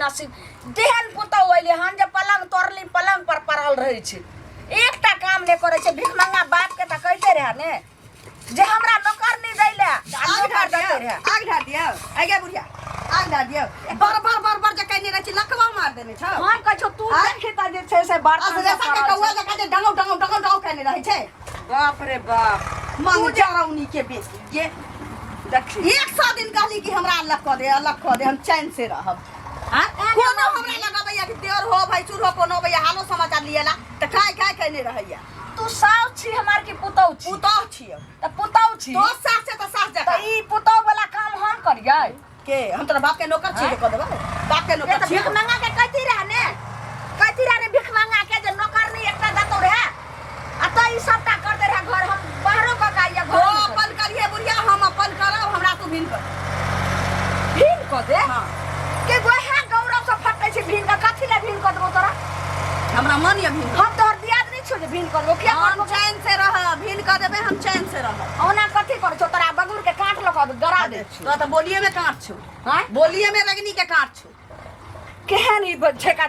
नसीब देहन पुतौ अइले हन जे पलंग तोड़ली पलंग पर पड़ल रहै छै एकटा काम नै करै छै भिख मंगा बाप के त कहते रहे ने जे हमरा नौकर नहीं दैले आग ढार दियो आगे बुढ़िया आग ढार दियो बर जे कहने रहै छी लकवा मार देने छ हम कहै छ तू देखि त जे छै से बर्तन जैसा के कौआ जका जे डंगौ कहने रहै छै बाप रे बाप मांग जरौनी के बेटी ये देखी 100 दिन कहली कि हमरा अलग क दे हम चैन से रहब हां कोनो हमरा लगाबैया कि देर हो भाई चूर हो कोनो भैया हालो समाचार लिएला त काय कहने रहैया तू सास छी हमार की पुतौ छी पुतौ छियो त पुतौ छी तो सास से त सास जका त ई पुतौ वाला काम हम करियै के हम तोरा बाप के नौकर छियै क देबै बाप के नौकर छियै भिख मंगा के कहती रहे भिख मंगा के जे नौकर नहीं एकटा दतौ रहे आ त ई सबटा करते रहे घर हम बाहरो क काइया घर अपन करिए बुढ़िया हम अपन करब हमरा तू भिन क दे हां के गोहा गौरव से फटै छै भिन का कथि ले भिन क देबो तोरा हमरा मन ये भिन हम तोहर दियाद नहीं छो जे भिन करबो क्या हम चैन से रह भिन क देबे हम चैन से रह ओना कथि कर छो तोरा बगुर के काट ल क गरा दे तो त बोलिए में काट छो हां बोलिए में रगनी के काट छो केहन ई छेका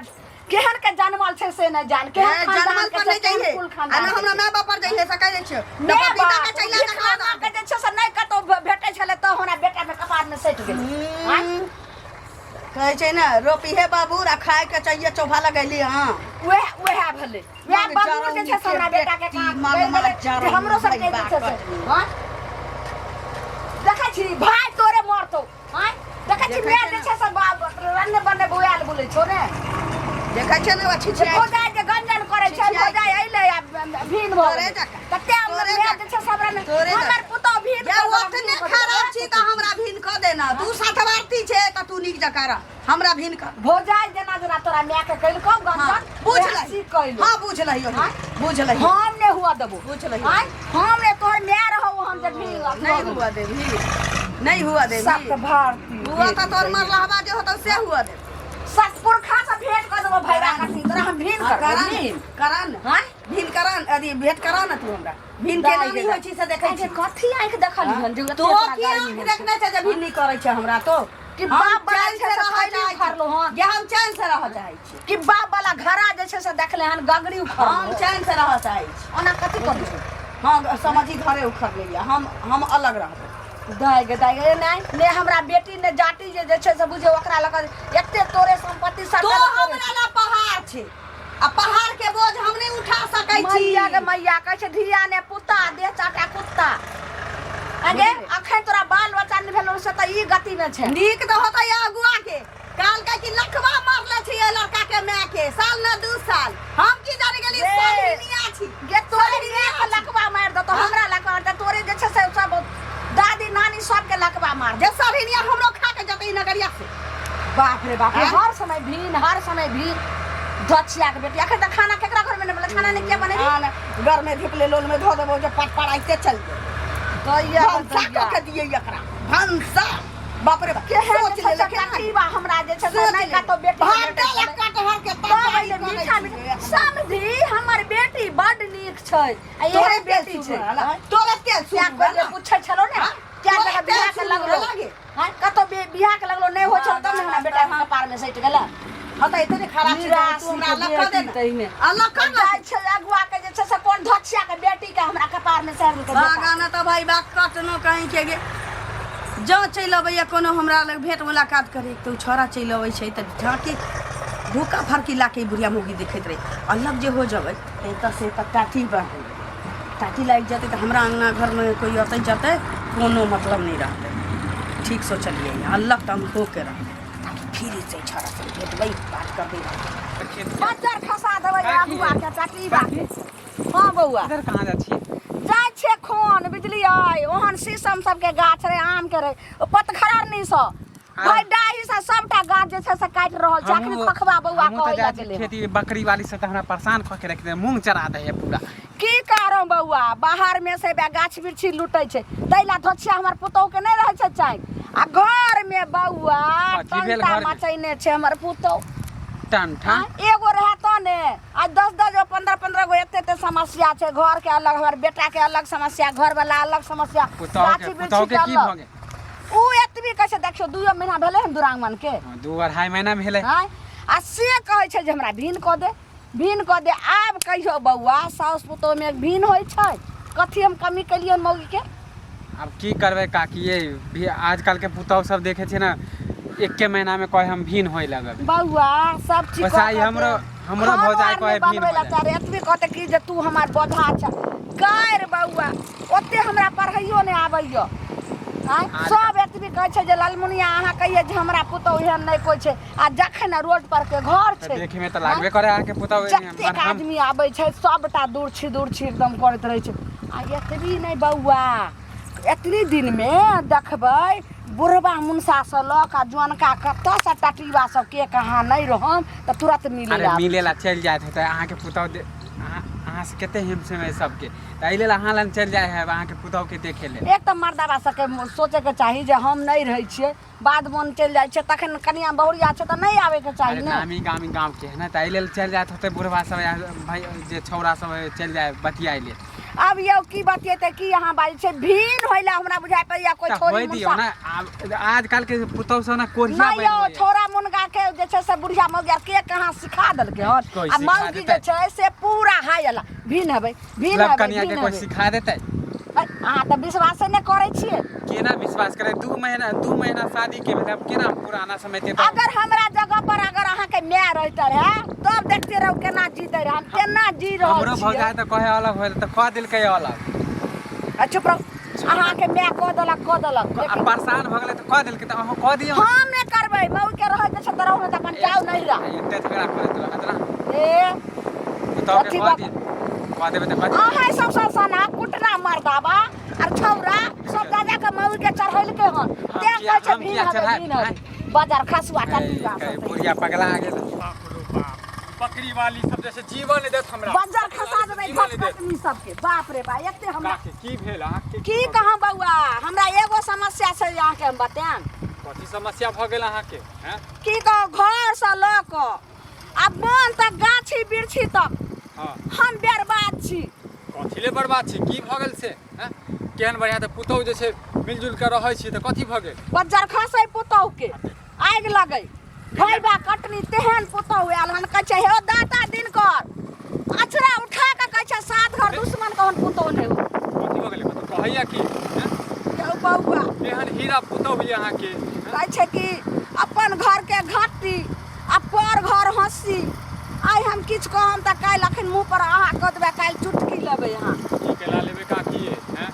केहन के जानमाल छै से न जान के जानमाल पर नहीं चाहिए अरे हमरा माय बाप पर जाइए सकै छै मैं पिता के चैला तक के जे छै से नहीं कतो भेटै छले त हमरा बेटा में कपार में सट गेल हां कहै छै ना रोपी हे बाबू रा खाए के चाहिए चोभा लगैली हां वह भले वह बाबू के छै हमरा बेटा के काम हमरो सब के छै हां देखै छी भाई तोरे मरतो हां देखै छी मैं जे छै से रन्ने बन्ने बोयाल बोलै छो ने देखै छै ने अच्छी छै हो जाय जे गंजन करे छै हो जाय अइले भीन भरे कते हमर मैं जे छै सबरा में हमर पुतो भीन जे ओतने खराब छी त हमरा भीन क देना तू साथवारती छै त तू नीक जकारा हमरा भीन क हो जाय जेना तोरा मैं के कइल को गंजन पूछ लही हां पूछ लही हम ने हुआ देबो पूछ लही हम ने तोहर मैं रहो हम जे भीन नहीं हुआ देबी नहीं हुआ देबी सब भारती हुआ त तोर मरलहबा जे होतो से हुआ दे सतपुर खा से भेंट कर देबो भैरा का तोरा हम भीन करन हां भीन करन अदी भेंट करा न तू हमरा भीन के नहीं होय छी से देखै छी कथि आंख देखली हन जो तो की आंख देखने छै जे भीन नहीं करै छै हमरा तो कि बाप बड़ा छै से खैली उखाड़लो हन जे हम चैन से रह चाहै छी कि बाप वाला घरा जे छै से देखले हन गगड़ी उखाड़ हम चैन से रह चाहै छी ओना कथि करू हां समझी घरे उखाड़ लेलिया हम अलग रहबै दाय गे नहीं ने हमरा बेटी ने जाति जे छै से बुझे ओकरा लग एते तोरे संपत्ति सब तो हमरा ना पहाड़ छै आ पहाड़ के बोझ हम नहीं उठा सकै छी मैया कहै छै धिया ने पुता दे चाटा कुत्ता अगे अखन तोरा बाल बच्चा ने भेलो से त ई गति में छै नीक त होतै अगुआ के काल का कि लखवा मारले छी लड़का के माय के साल ना 2 साल हम की जाने गेली सोनिया छी गे तोरे के लखवा मार दो तो हमरा लखवा त तोरे जे छै से सब दादी नानी सब के लकवा मार जे सभिनिया हमरो खा के जतई नगरिया से बाप रे बाप हर समय भीन धचिया के बेटी अखन त खाना केकरा घर में ने बोले खाना ने के बने घर में धिपले लोल में धो देबो जे पटपड़ाइते चल गइया भंसा के दिए एकरा भंसा बाप रे बाप के सोच ले लकीबा हमरा जे छै नहीं का तो बेटी भाटा कटहर के पहिले मीठा समझी हमर बेटी बड नीक छै आ ये बेटी छै तोरे के क्या कोई पूछै छलो ने क्या जगह बियाह के लगलो हां कतो बियाह के लगलो नहीं हो छ त हमरा बेटा कपार में सट गेला हता इतने खराब छै तू हमरा लखा दे अल्लाह कर जाय छै अगुआ के जे छै से कोन धचिया के बेटी के हमरा कपार में सर के गाना त भाई बात कटनो कहीं के गे जो चल अबैया कोनो हमरा लग भेंट मुलाकात करे तो छोरा चल अबै छै त झांकी भूखा फरकी लाके बुढ़िया मुगी देखैत रहे अलग जे हो जबै त से त टाटी लाग जाते त हमरा अंगना घर में कोई अतै जतै कोनो मतलब नहीं रहते ठीक सोचलिए अलग त हम हो के रह फिर से छोरा से भेटबै बात कर दे बच्चा खसा देबै अगुआ के चाटी बाटे हां बौआ इधर कहां जा छी जाय छे खोन बिजली आय ओहन शीशम सब के गाछ रे आम के रे पतखरार नहीं सो भाई डाही से सबटा गाछ जे छै से काट रहल छै आखिर खखबा बौआ कहै लागले खेती बकरी वाली से त हमरा परेशान क के रख दे मूंग चरा दे है पूरा की कारण बौआ बाहर में से गाछ बिरछी लुटै छै तैला धोछिया हमर पुतौ के नहीं रहै छै चाय आ घर में बौआ टंटा मचैने छै हमर पुतौ टंटा एगो रहे त ने आ 10 15 गो एते समस्या छै घर के अलग हमर बेटा के अलग समस्या घर वाला अलग समस्या गाछ बिरछी के अलग उ एतबी कैसे देखियो 2 महीना भेले हन दुरागमन के 2-2.5 महीना भेले हैं आ से कहै छै जे हमरा भिन क दे आब कहियो बौआ साउस पुतोह में भिन होइ छै कथी हम कमी केलियन मौगी के अब की करबे काकी ये भी आजकल के पुतौह सब देखे छे ना 1 महीना में कहे हम भिन होय लगब बौआ सब चीज वैसा ही हमरो भौजाई कहे भिन हो जाए एतबी कहते कि जे तू हमार बोझा छ गायर बौआ ओते हमरा पढ़ाइयो नै आबैयो सब एतबी कहै छै जे लालमुनिया अहाँ कहिए जे हमरा पुतौह एहन नै कोइ छै आ जखन रोड पर के घर छै देखे में त लागबे करे अहाँ के पुतौह जतेक आदमी आबै छै सबटा दूर छी एकदम करैत रहै छै आ एतबी नै बौआ एतनी दिन में देखबै बुढ़बा मुनसा से लक आ जुअनका कतऽ से टटीबा सब के कहाँ नै रहम त तुरंत मिलेला चल जात है अहाँ के पुतौह अहाँ से कते हिम से सबके त एहि लेल अहाँ लन चल जाय है अहाँ के पुतौह के देखे ले एक त मर्दाबा सबके सोचे के चाही जे हम नै रहै छियै बाद मन चल जाय छै तखन कनिया बहुरिया छै त नै आवे के चाही ना नामी गांव के है ना त एहि लेल चल जात होते बुढ़बा सब भाई जे छौरा सब चल जाय बतियाइ ले अब यौ की बतियेते की यहाँ बाजी छै भिन होइला हमरा बुझाय पड़िया कोई छोरी दियो ना आजकल के पुतौह सब ना कोरिया नै यौ छोरा मुनगा के जे छै से बुढ़िया मौगिया के कहाँ सिखा देलके हन आ मौगी जे छै से पूरा हायला भिन हेबै कनिया के कोई सिखा देतै अहाँ त विश्वास नै करै छियै केना विश्वास करे 2 महीना शादी के मतलब केना पुराना समय ते अगर हमरा जगह पर अगर अहाँ के माय रहते है तब देखते रहो केना जीते रहे हम केना जी रहल हमरो भौजाई त कहे अलग होल त कह दिल के अलग चुप रहो अहाँ के माय कह देलक परेशान भ गेले त कह दिल के त अहाँ कह दियौ हम नै करबै मौ के रह जे छ त रहू न त अपन जाऊ नै रह एते झगड़ा करत रहत ना ए तो के कह दियौ कह देबे त कह अहाँ सब सना कुटना मर्दाबा और छौरा सब दादा के मौ के चढ़ैल के हन ते कहै छै भिन बाजार खसुआ काटी जा बुढ़िया पगला आ गेल बकरी वाली सब जैसे जीवन देत हमरा बाजार खसा देबै खसनी सब के बाप रे बा एते हमरा की भेल अहाँ की कहां बौआ हमरा एगो समस्या छै अहाँ के हम बताएं कथी समस्या भ गेल अहाँ के हैं की कह घर से ल क अब मन तक गाछी बिरछी तक हां हम बर्बाद छी कथी ले बर्बाद छी की भ गेल से हैं केहन बढ़िया त पुतौह जे छै मिलजुल के रहै छी त कथी भ गेल बाजार खसै पुतौह के आगि लगै भैबा कटनी तेहन पुतौह आयल हन कहै छै हे दाता दिन कर अछरा उठा के कहै छै सात घर दुश्मन कहन पुतौह नै हो कथी भ गेल त कहैया की यौ बौआ एहन हीरा पुतौह ये अहाँ के कहै छै कि अपन घर के घट्टी आ पर घर हंसी आइ हम किछ कहम त काल्हि अखन मुंह पर अहाँ कह देबै काल्हि चुटकी लेबै अहाँ की केला लेबै काकी हैं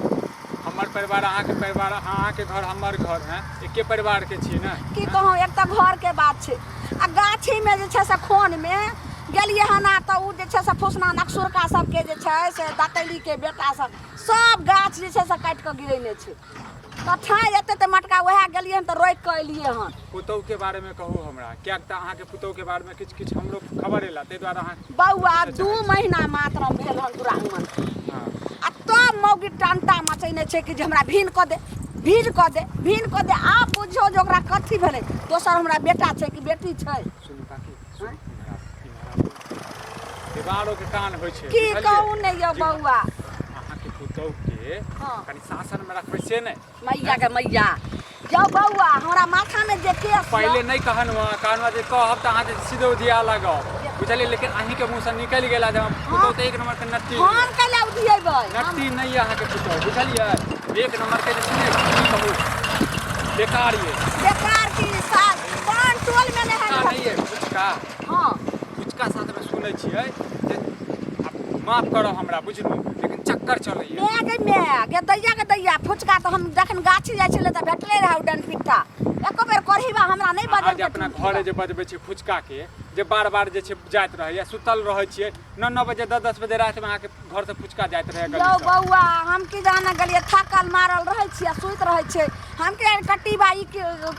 हमर परिवार अहाँ के परिवार अहाँ के घर हमर घर हैं एके परिवार के छी ना की कहूँ एक त घर के बात छै आ गाछी में जे छै से खोन में गेलिए हन आ त उ जे छै से फुसना नक्सुरका सब के जे छै से दातैली के बेटा सब गाछ जे छै से काट के गिरेने छै त ठाई एते त मटका वएह गेलिए हन त रोक के एलिए हन पुतौह के बारे में कहू हमरा क्या त अहाँ के पुतौह के बारे में किछ हमरो खबर एला तै द्वारा अहाँ बौआ 2 महीना मात्र भेल हन दुरागमन आ तब मौगी टंटा मचैने छै कि जे हमरा भिन क दे आप बुझियो जे ओकरा कथी भेलै दोसर हमरा बेटा छै कि बेटी छै सुनु काकी देवारो के कान होय छै की कहू नै यौ बौआ अहाँ के पुतौह के कनी शासन में रखबै से नै मैया के मैया यौ बौआ हमरा माथा में जे केस पहले नहीं कहनवा जे कहब त अहाँ जे सीधे उधिया लगब बुझलिए लेकिन अहीं के मुंह से निकल गेला जब पुतौह त 1 नंबर के नट्टी हम कैला उधियेबै नट्टी नहीं है अहाँ के पुतौह बुझलिए 1 नंबर के जे छै की कहू बेकार की साथ पान टोल में नहीं है पुचका हां पुचका साथ में सुनै छियै जे माफ करो हमरा बुझलु लेकिन चक्कर चलैया मैं के दैया फुचका त हम जखन गाछी जाय छले त भेटले रहा उडन पिट्टा एको बेर करहीबा हमरा नहीं बजल के अपना घरे जे बजबै छी फुचका के जे बार जे छै जाइत रहै या सुतल रहै छियै 9 बजे 10 बजे रात में अहाँ के घर से फुचका जाइत रहै गली यौ बौआ हम की जाने गलिए थकल मारल रहै छियै सुइत रहै छै हम के कट्टीबा ई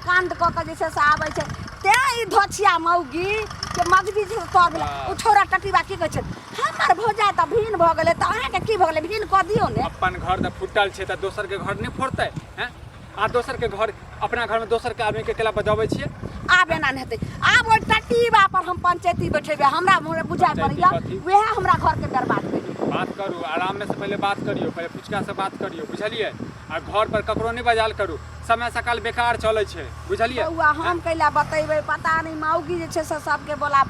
कांड क के जे छै से आबै छै ते ई धोछिया मौगी के मगजी जे तब उ छोरा टट्टीबा की कहै छै हमर भौजा त भिन भ गेलै त अहाँ के की भ गेलै भिन क दियौ ने अपन घर त फुटल छै त दोसर के घर नहीं फोड़तै हैं आ दोसर के घर अपना घर में दोसर के आदमी के केला बजाबै छियै आब एना नै हेतै आब ओइ टट्टीबा पर हम पंचायती बैठेबै हमरा बुझाय पड़ैया वएह हमरा घर के बर्बाद करै बात करू आराम में से पहले बात करियो, पहले फुचका से बात करियो, बुझलिए। आ घर पर ककरो नहीं बजाल करू, समय सकाल बेकार चले छे, बुझलिए। बउआ हम कैला बतेबै, पता नहीं मौगी जे छै से सबके बोला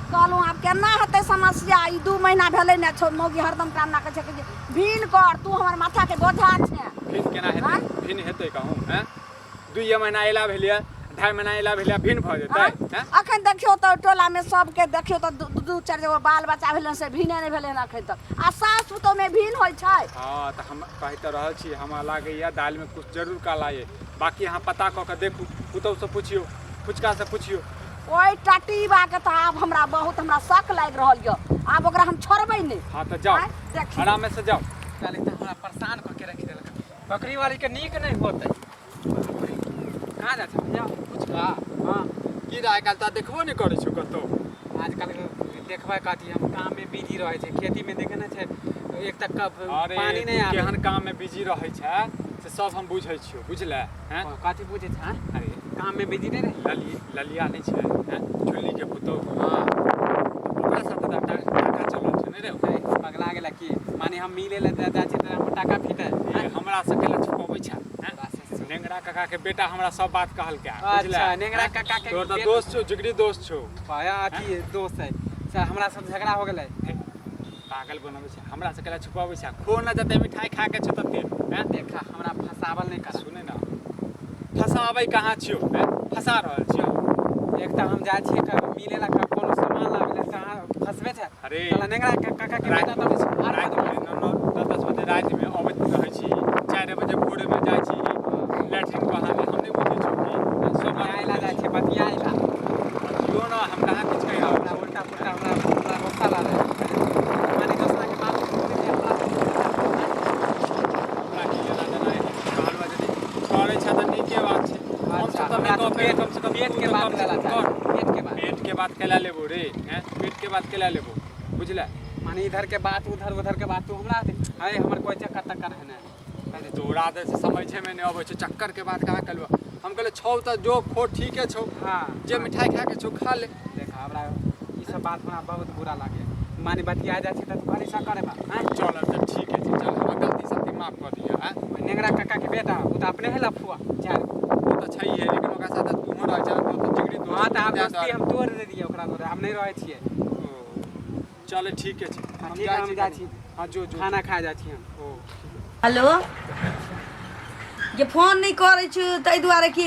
कहलहुँ आब केना हेतै समस्या। ई 2 महीना भेलै ने मौगी हरदम कामना कहै छै कि भिन कर, तू हमर माथा के बोझा छै। भिन केना हेतै? भिन हेतै कहूँ हैं? 2 महीना एला भेलिए, 2.5 महीना एला भेलिए, भिन भऽ जेतै हैं? अखन देखियो तो टोला में सबके देखियो तो 2-4 गो बाल बच्चा भेलै से भिने नहीं भेलै अखन तक। आ सास पुतोह में भिन होइ छै। हाँ तो हम कहि तऽ रहल छी, हमरा लागैए दालि में कुछ जरूर काला ये। बाकी अहाँ पता कऽ के देखू, पुतोह से पूछियो, फुचका से पूछियो। ओइ टटीबा के तो आब हमरा बहुत शक लाग रहल य। आब ओकरा हम छोड़बै नहीं। हाँ तो जाओ, देखियो आराम में से जाओ। काले तो हमरा परेशान करके रख देलक। बकरी वाली के नीक नहीं होतै। कहाँ जा छै भैया? फुचका हाँ की आइ काल्हि तऽ देखबो नहीं करै छौ कतौ। आजकल देखबै कथी, हम काम में बिजी रहै छै, खेती में देखे ना छै एक तक अरे पानी नहीं आबै। केहन काम में बिजी रहै छै से सब हम बुझै छियो, बुझले हैं? कथी बुझे छै? अरे काम में बिजी नहीं रही। ललिया नहीं छै हैं? चुल्ली के पुतोह हाँ ओकरा साथ टाका चलल छै नहीं रे। पगला गेला की माने हम मिले ले जा छै त हम टाका फिटे हमरा से केला छुपाबै छै हैं? नेंगरा काका के बेटा हमरा सब बात कहल के, बुझले? अच्छा नेंगरा काका के तोर तऽ दोस्त छौ, जिगरी दोस्त छौ। पाया अथी दोस्त है सर, हमरा सब झगड़ा हो गेलै। पागल बनबै छै, हमरा से केला छुपाबै छै। खो न जते मिठाई खा के छै तते हैं? देखा हमरा फसावल नहीं कर। सुने ना, फसाबै कहाँ छियो हैं? फसा रहल छियो। एक त हम जाइ छियै मिले ला कोनो सामान लावे कहाँ फसबे छै। अरे नेंगरा काका के बेटा तऽ रात में 9-10 बजे रात में अबैत रहै छी, 4 बजे भोर में जाइ छी लैट्रिन बहाने। हम नहीं बुझै छौ कि सब आइला जाइ छै बतियाइला। यो ना हम कहाँ किछ कहि रहल हमरा उल्टा पुल्टा हमरा गुस्सा लागल। माने दोसरा के बात बोले के हमरा की लेना देना है कहलवा यदि छोड़ै छै तऽ नीके बात छै। हम सब तऽ नहीं कहबै कम से कम पेट के बात लेला छै। पेट के बात केला लेबो रे हैं? पेट के बात केला लेबो, बुझले? माने इधर के बात उधर के बात तू हमरा अरे हमर कोई चक्कर तक्कर है ना। अरे तोरा दे से समझे में नहीं आबै छै, चक्कर के बात कहाँ करबा। हम कहले छौ तऽ जो खो ठीके छौ, हाँ जे मिठाई खा के छौ खा ले। देखा हमरा ई सब बात हमरा बहुत बुरा लागे। माने बतिया जाइ छै त तू खाली कर बा हैं? चल अब ठीक है, चल हमरा गलती सती माफ कर दिया हैं? नेंगरा काका के बेटा उ त अपने है लफुआ चार। वो तो छै है, लेकिन ओकरा साथ तू रह जा तो जिगरी दोस्त। हां त आप दोस्ती हम तोड़ दे दिए ओकरा तोरे, हम नहीं रहै छियै। चल ठीक है, हम जाइ छी। हां जो खाना खा जाइ छी हम। हेलो, जे फोन नहीं करै छी ताहि दुआरे कि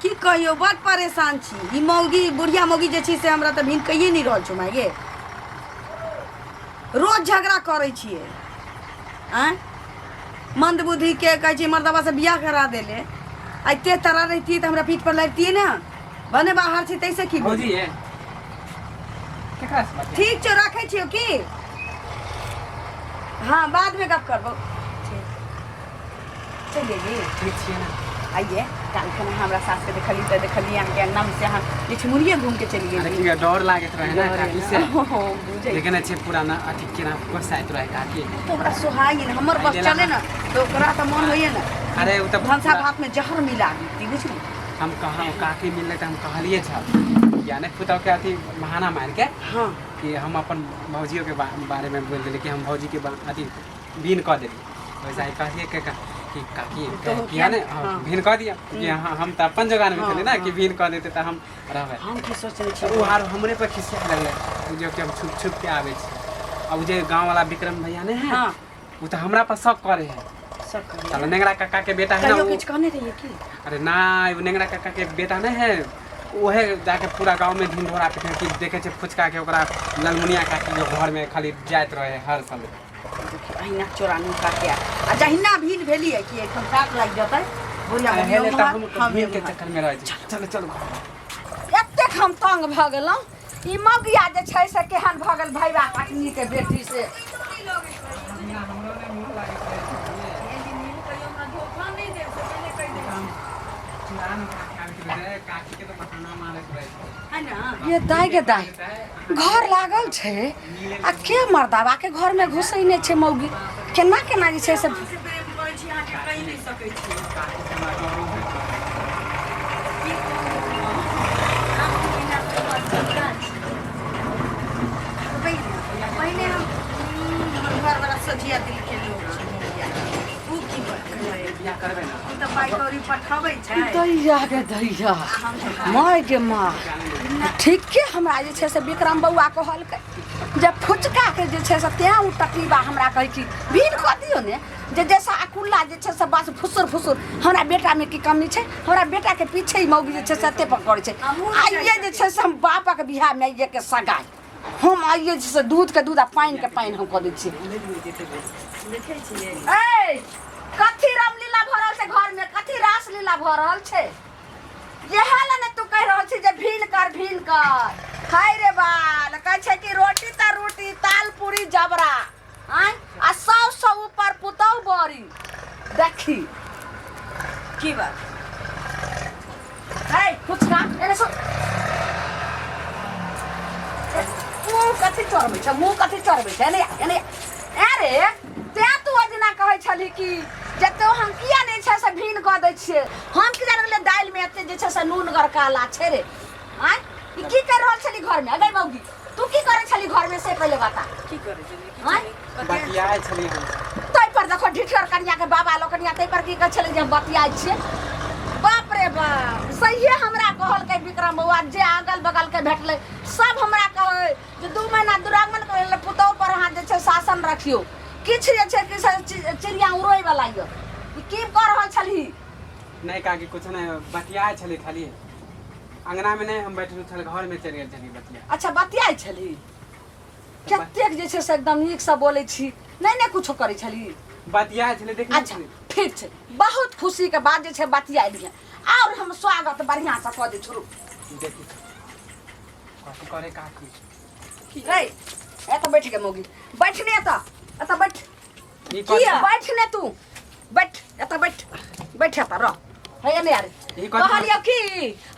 की कहियो बड़ परेशान छी। ई मौगी बुढ़िया मौगी जे छी से हमरा तऽ भिन कहिए नहीं रहल छौ माये। रोज झगड़ा करै छियै आँय। मंदबुद्धि के कहै छी मर्दबा से बियाह करा देले। एते तरह रहती तऽ हमरा पीठ पर लड़तियै ना। बने बाहर छी तैसे की भौजी है केकरा से बात? ठीक छौ, रखै छियौ की? हाँ बाद में गप करबो। चलिए जी ठीक छियै ना? आइए काल खन हमरा सास के देखली त देखली हम के अंगना में से हम लिछमुरिये घूम के चली अरे गेली। की डर लागत रहे ना काकी से। बुझे लेकिन अच्छे पुराना अथी केना गोसाइत रहे काकी। तो ओकरा सुहाई न हमर बस चले ना तो ओकरा त मन होइए ना। अरे उ त भंसा भात में जहर मिला दी बुझली। हम कहाँ काकी मिलले त हम कहलिए छ यानी पुतौ के अथी बहाना मार के हाँ कि हम अपन भौजियों के बारे में बोल देली कि हम भौजी के अथी बीन कह देली। वैसा ही कहलिए के कि काकी किया ने बीन कह दिया कि हाँ हम त अपन जगह में चले ना कि बीन कह देते त हम रहबे। हम की सोचले छी उ हार हमरे पर खिसिया लगले जो कि हम छुप छुप के आवे छी। अब जे गांव वाला विक्रम भैया ने है हाँ उ त हमरा पर शक करे है। सब कर चल नेंगरा काका के बेटा है ना कहियो वो। कुछ कहने रहिए की? अरे ना वो नेंगरा काका के बेटा नहीं है, वहे जाके पूरा गांव में ढिंढोरा पिटे कि देखे छे फुचका के ओकरा ललमुनिया काकी जो घर में खाली जात रहे हर समय। अहिना चोरानी काटे आ जहिना भीड़ भेली है कि एकदम काट लाग जतै बोलिया हेले त हम हम भीड़ के चक्कर में रह छी। चल चल एतेक हम तंग भ गेलहुँ। ई मौगिया जे छै से केहन भ गेल भैया पत्नी के बेटी से। ये दाय के दाय घर लागल छै आ के मर्दावा के घर में घुसै नहीं छै मौगी। केना केना जे छै से पहले हम सजिया दिल के लोग छै मुखिया उ की करबै बियाह करबै ना उ त पाइ कौड़ी पठाबै छै दैया के दैया माय के माँ ठीके हमरा जे छै से विक्रम बौआ कहलकै जे फुचका के जे छै से तेँ उ टकलीबा हमरा कहै कि भीड़ कऽ दियौ ने जे जैसा अकुल्ला जे छै से बस फुसुर फुसुर हमरा बेटा में की कमी छै हमरा बेटा के पीछे ही मौगी जे छै से एते पर करै छै आइए जे छै से हम बापक बियाह में आइए के सगाई हम आइए जे से दूध के दूध आ पानि के पानि हम कऽ दै छियै देखै छियै ए कथी रामलीला भऽ रहल छै घर में कथी रासलीला भऽ रहल छै इएह ला ने तू कह रहल छी जे भीन कर हाय रे बाल कहै छै कि रोटी त रोटी ताल पूरी जबरा आय आ 100 ऊपर पुतौ बड़ी देखी की बात है फुचका एने सो मुँह कथी चढ़बै छै एने अरे तेँ तू अजना कहै छली कि जे तो हम किया नहीं छै से भीन कऽ दै छियै हम की जानले दालि में एते जे छै से नूनगर काला छै रे आय ई की कर रहल छली घर में अगे मौगी तू की करे छली घर में से पहले बता की करै छै बतियाए छली हम तै पर देखो ढिठर कनिया के बाबा लोकनिया तै पर की कहै छली जे हम बतियाइ छियै बाप रे बाप सहिए हमरा कहलकै विक्रम बौआ जे अगल बगल के भेटलै सब हमरा कहै जे 2 महीना दुरागमन करे पुतौ पर अहाँ जे छै शासन रखियो किछ जे छै कि चिड़िया उड़ै वाला यो की कर रहल छली नहीं काकी कुछ नहीं बतियाए छली खाली अंगना में नहीं हम बैठल छल घर में चल गेल छली बतिया अच्छा बतियाइ छली कतेक जे छै से एकदम नीक से बोलै छी नहीं कुछो करै छली बतियाए छली देखली अच्छा ठीक छै बहुत खुशी के बात जे छै बतियाइलिए और हम स्वागत बढ़िया से कऽ दै छुरू देखी कथी करे काकी रे एत बैठ के मौगी बैठने एत बैठ ई की बैठने तू बैठ एत बैठ एत रह है ने यार ई कथी कहलियो कि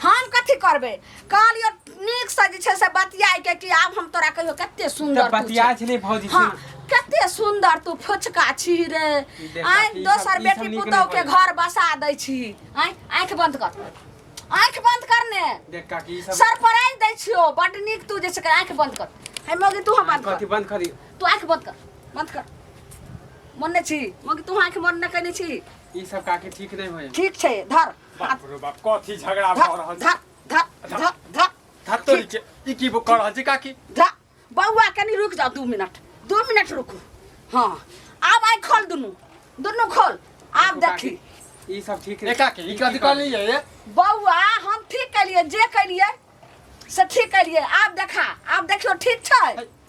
हम कथी करबे कहलियो नीक से जे छै से बतियाइ के कि आब हम तोरा कहियो कते सुंदर तू बतियाए छली भौजी हाँ कते सुंदर तू फुचका छी रे आय दोसर बेटी पुतौ के घर बसा दै छी आय आंख बंद कर ने देख काकी सब सरप्राइज दै छियो बड नीक तू जे छै आंख बंद कर है मौगी तू बंद कथी कर बंद करी तू आंख बंद कर मन ने छी मौगी तू आंख मन न कने छी ई सब काकी ठीक नहीं होय ठीक छै धर बाप रे बाप कथी झगड़ा भऽ रहल छै धर धत्तोरी के ई की कर रहल छै काकी धर बौआ कनी रुक जा 2 मिनट रुकू हाँ आब आँख खोल दुनू खोल आब देखी ई सब ठीक ए काकी ई कथी कहलिए ये बौआ हम ठीक कलिए जे कलिए से ठीक कलिए आब देखियो ठीक छै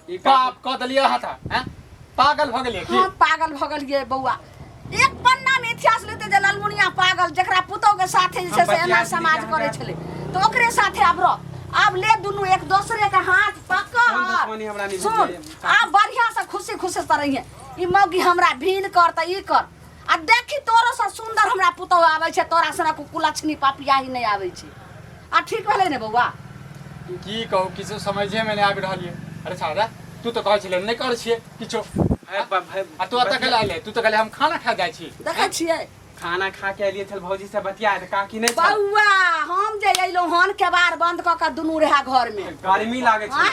ई बाप कह देलिए हाथा हैं पागल भ गेलिए की हम पागल भ गेलिए बौआ एक पन्ना में इतिहास लेते जे लालमुनिया पागल जकरा पुतौ के साथे जे छै से एना समाज करे छले तो ओकरे साथे अब ले दुनू एक दूसरे के हाथ पकड़ सुन आप बढ़िया से खुशी से रहिए ई मौगी हमरा भीन कर त ई कर आ देखी तोरो से सुंदर हमरा पुतौ आबै छै तोरा सना कुलछनी पापिया ही नहीं आबै छै आ ठीक भेलै ने बौआ की कहू किछो समझे में नहीं आबि रहलिए अरे छाड़ा तू तो कहै छले नहीं कर छिए किछो आ तू अत के लाइले तू तो कहले हम खाना खा जाइ छी देखै छियै खाना खा के एलिए छल भौजी से बतियाए त काकी नहीं छल बौआ हम जे अइलो हन केबार बंद क के दुनू रहा घर में गर्मी लागे छै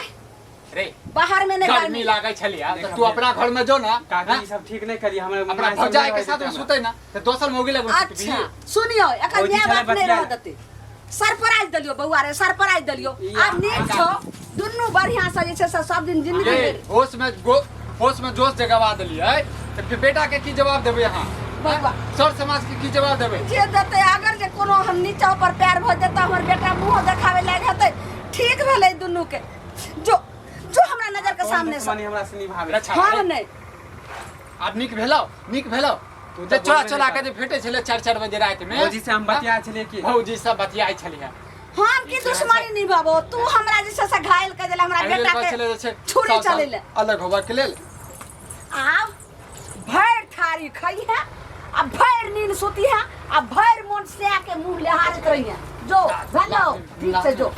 रे बाहर में नहीं गर्मी लागे छलिया तो तू अपना घर में जो ना काकी ई सब ठीक नहीं करी हमरा अपना भौजाई के साथ में सुतै ना तो दोसर मौगी लग सुतबी अच्छा सुनियो एकर भौजी नया छले बात नहीं रह बतिया। देते सरप्राइज दलियो बौआ रे सरप्राइज दलियो अब नीक छो दुनू बढ़िया से जे छै से सब दिन जिंदगी ये होश में जोश जगवा देलिए तो फिर बेटा के की जवाब देबे यहां बौआ सर समाज के की जवाब देबे जे देते अगर जे कोनो हम नीचा ऊपर पैर भ जेता हमर बेटा मुंह देखावे लाग हेतै ठीक भेलै दुनू के जो हमरा नजर के सामने से हमरा से निभावे अच्छा हां नहीं आब नीक भेलौ तू तो चला के जे भेटे छले 4 बजे रात में भौजी से हम बतियाए छलिए कि भौजी सब बतियाई छलिए हम की दुश्मनी निभाबो तू हमरा जे से घायल कर देला हमरा बेटा के छुरी चले ले अलग होबा के लेल आब भैर थारी खई है अब भैर नींद सुती है अब भैर मन से के मुंह लिहाज करी है जो भागो ठीक से जो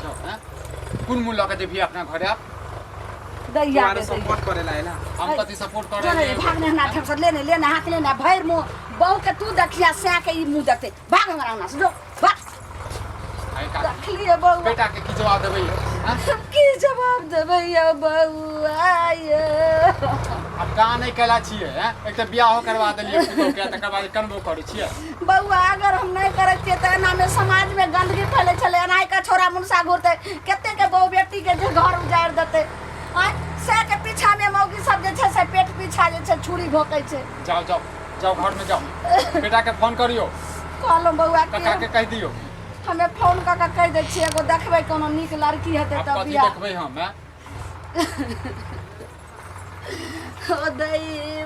कुन मुंह लगा दे भी अपना घरे आप दैया तुम्हारे के सपोर्ट करे लायला हम कति सपोर्ट कर चले रहे भागने ना ठक से लेने हाथ लेना भैर मुंह बहू के तू देखिया से के ई मुंह देखते भाग हमरा ना से जो भाग देखलिए बहू बेटा के की जवाब देबे की जवाब देबै बहू आये अब कहाँ नहीं कैला छियै हैं? एक तो बियाहो करवा देलियै पुतहु के तकर बाद कनबो करै छियै। बउआ अगर हम नहीं करे छियै तो एना में समाज में गंदगी फैले छले एना का छोरा मुनसा घुरते केते के बहू बेटी के जे घर उजाड़ देते आय से के पीछा में मौगी सब जे छै से पेट पीछा जे छै छुरी भोकै छै। जाओ जाओ जाओ घर में जाओ बेटा के फोन करियो कहलो बउआ काका के के कह दियो हमें फोन क के कह दै छियै एगो देखबै कोनो नीक लड़की हेतै आप तब कथी बियाह देखबै हम हैं? ओ दई